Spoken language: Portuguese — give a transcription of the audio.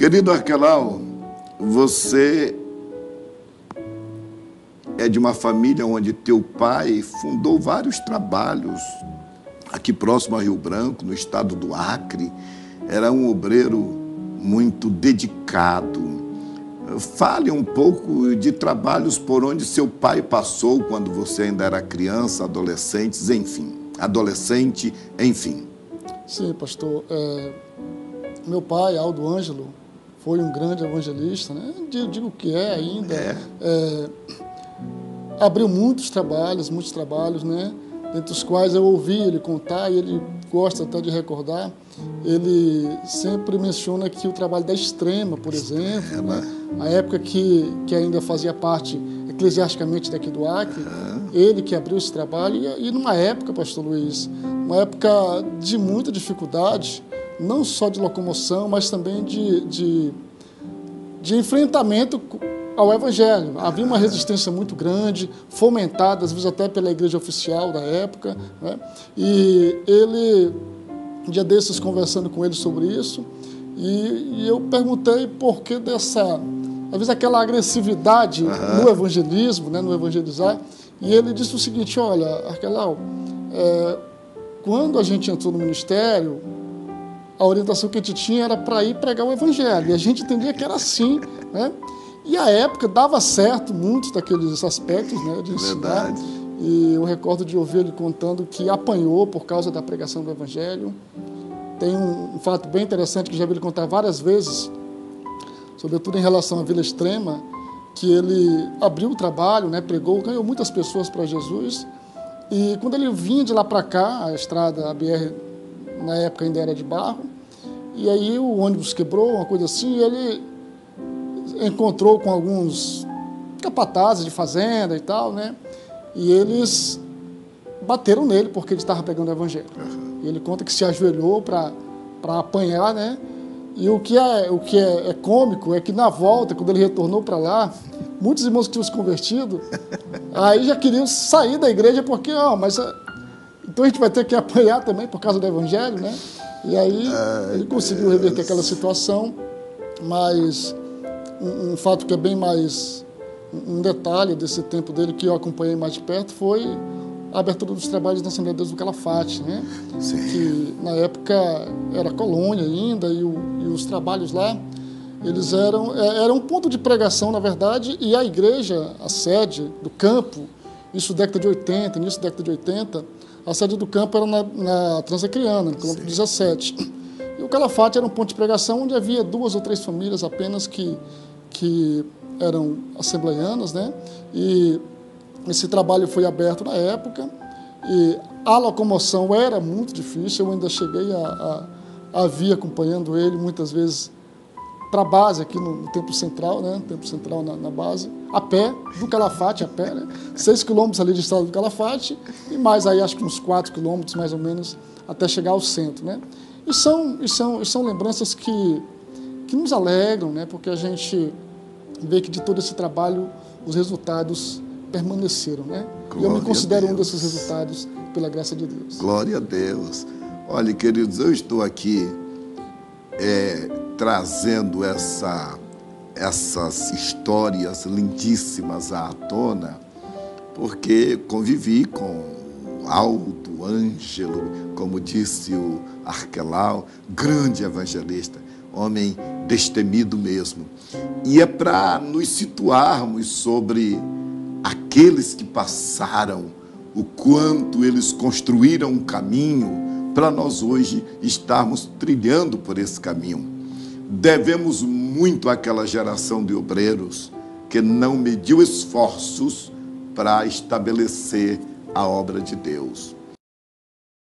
Querido Arquelau, você é de uma família onde teu pai fundou vários trabalhos aqui próximo a Rio Branco, no estado do Acre. Era um obreiro muito dedicado. Fale um pouco de trabalhos por onde seu pai passou quando você ainda era criança, adolescente, enfim. Sim, pastor. Meu pai, Aldo Ângelo, foi um grande evangelista, né? Digo que é ainda. Abriu muitos trabalhos, né? Dentre os quais eu ouvi ele contar, e ele gosta até de recordar. Ele sempre menciona que o trabalho da Extrema, por exemplo, né? A época que ainda fazia parte eclesiasticamente daqui do Acre, ele que abriu esse trabalho, e numa época, pastor Luiz, uma época de muita dificuldade, não só de locomoção, mas também de enfrentamento ao Evangelho. Havia uma resistência muito grande, fomentada, às vezes até pela igreja oficial da época, né? E ele, um dia desses, conversando com ele sobre isso, e eu perguntei por que dessa, às vezes, aquela agressividade no evangelismo, né, no evangelizar, e ele disse o seguinte: olha, Arquelau, quando a gente entrou no ministério, a orientação que a gente tinha era para ir pregar o evangelho, e a gente entendia que era assim, né? E a época dava certo muitos daqueles aspectos, né, de ensinar. Verdade. E eu recordo de ouvir ele contando que apanhou por causa da pregação do evangelho. Tem um fato bem interessante que já vi ele contar várias vezes, sobretudo em relação à Vila Extrema, que ele abriu o trabalho, né, pregou, ganhou muitas pessoas para Jesus. E quando ele vinha de lá para cá, a estrada, a BR, na época ainda era de barro, e aí o ônibus quebrou, uma coisa assim, e ele encontrou com alguns capatazes de fazenda e tal, né? E eles bateram nele porque ele estava pregando o evangelho. E ele conta que se ajoelhou para apanhar, né? E o que é cômico é que na volta, quando ele retornou para lá, muitos irmãos que tinham se convertido, aí já queriam sair da igreja porque, então a gente vai ter que apanhar também por causa do evangelho, né? E aí ele conseguiu reverter aquela situação, mas um fato que é bem mais um detalhe desse tempo dele, que eu acompanhei mais de perto, foi a abertura dos trabalhos da Assembleia de Deus do Calafate, né? Sim. Que na época era colônia ainda, e os trabalhos lá, eles eram um ponto de pregação, na verdade, e a igreja, a sede do campo, isso década de 80, início da década de 80, a sede do campo era na Transacriana, no quilômetro 17. E o Calafate era um ponto de pregação onde havia 2 ou 3 famílias apenas que eram assembleianas, né? E esse trabalho foi aberto na época, e a locomoção era muito difícil. Eu ainda cheguei a vir acompanhando ele muitas vezes para a base aqui no Templo Central, né? Templo Central na base, a pé, do Calafate a pé, né? 6 quilômetros ali de estrada do Calafate, e mais aí acho que uns 4 quilômetros mais ou menos até chegar ao centro, né? E são lembranças que nos alegram, né? Porque a gente vê que de todo esse trabalho os resultados permaneceram, né? E eu me considero um desses resultados, pela graça de Deus. Glória a Deus. Olha, queridos, eu estou aqui trazendo essas histórias lindíssimas à tona, porque convivi com Aldo Ângelo, como disse o Arquelau, grande evangelista, homem destemido mesmo. E é para nos situarmos sobre aqueles que passaram, o quanto eles construíram um caminho para nós hoje estarmos trilhando por esse caminho. Devemos muito àquela geração de obreiros que não mediu esforços para estabelecer a obra de Deus.